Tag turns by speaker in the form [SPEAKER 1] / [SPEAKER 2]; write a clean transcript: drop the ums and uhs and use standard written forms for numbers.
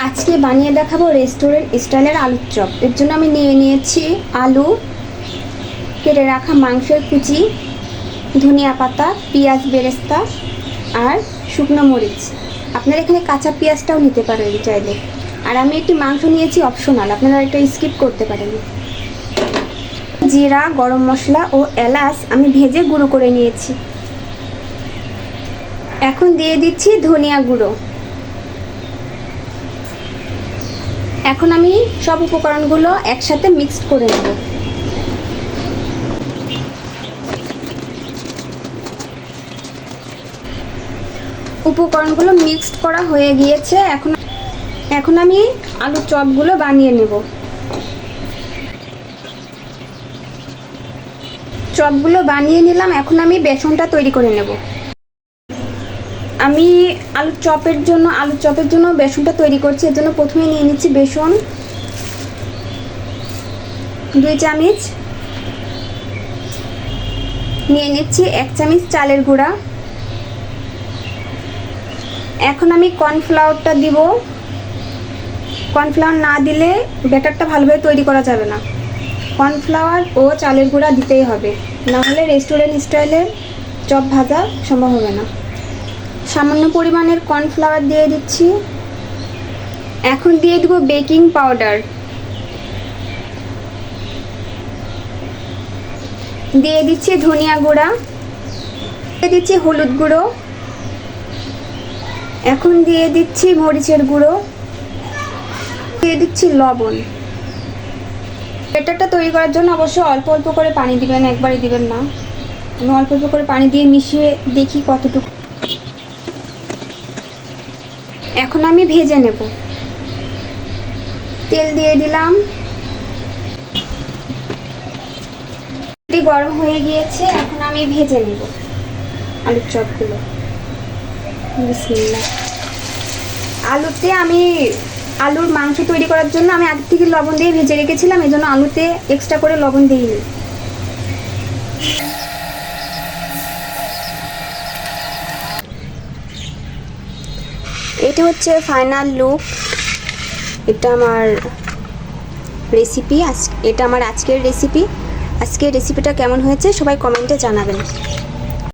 [SPEAKER 1] আজকে বানিয়ে দেখাবো রেস্টুরেন্ট স্টাইলের আলুর চপ। এর জন্য আমি নিয়ে নিয়েছি আলু, কেটে রাখা মাংসের কুচি, ধনিয়া পাতা, পেঁয়াজ বেরেস্তা আর শুকনো মরিচ। আপনারা এখানে কাঁচা পেঁয়াজটাও নিতে পারেন চাইলে। আর আমি একটি মাংস নিয়েছি, অপশনাল, আপনারা এটা স্কিপ করতে পারেন। জিরা, গরম মশলা ও এলাচ আমি ভেজে গুঁড়ো করে নিয়েছি। এখন দিয়ে দিচ্ছি ধনিয়া গুঁড়ো। এখন আমি সব উপকরণগুলো একসাথে মিক্সড করে নেব। উপকরণগুলো মিক্সড করা হয়ে গিয়েছে। এখন আমি আলুর চপগুলো বানিয়ে নেব। চপগুলো বানিয়ে নিলাম। এখন আমি বেসনটা তৈরি করে নেব। আমি আলুর চপের জন্য বেসনটা তৈরি করছি। এর জন্য প্রথমে নিয়ে নিচ্ছি বেসন 2 চামচ, নিয়ে নিচ্ছি 1 চামচ চালের গুঁড়া। এখন আমি কর্নফ্লাওয়ারটা দিব। কর্নফ্লাওয়ার না দিলে ব্যাটারটা ভালোভাবে তৈরি করা যাবে না। কর্নফ্লাওয়ার ও চালের গুঁড়া দিতেই হবে, না হলে রেস্টুরেন্ট স্টাইলের চপ ভাজা সম্ভব হবে না। সামান্য পরিমাণের কর্নফ্লাওয়ার দিয়ে দিচ্ছি। এখন দিয়ে দেব বেকিং পাউডার, দিয়ে দিচ্ছি ধনিয়া গুঁড়া, দিয়ে দিচ্ছি হলুদ গুঁড়ো, এখন দিয়ে দিচ্ছি মরিচের গুঁড়ো, দিয়ে দিচ্ছি লবণ। ব্যাটারটা তৈরি করার জন্য অবশ্যই অল্প অল্প করে পানি দিবেন, একবারে দিবেন না। আমি অল্প অল্প করে পানি দিয়ে মিশিয়ে দেখি কতটুকু। এখন আমি ভেজে নেব। তেল দিয়ে দিলাম, গরম হয়ে গিয়েছে। এখন আমি ভেজে নেব আলুর চপগুলো। বিসমিল্লাহ। আলুর মাংস তৈরি করার জন্য আমি আগে থেকে লবণ দিয়ে ভেজে রেখেছিলাম, এই জন্য আলুতে এক্সট্রা করে লবণ দিইনি। এটা হচ্ছে ফাইনাল লুক। এটা আমার রেসিপি, এটা আমার আজকের রেসিপি। আজকের রেসিপিটা কেমন হয়েছে সবাই কমেন্টে জানাবেন।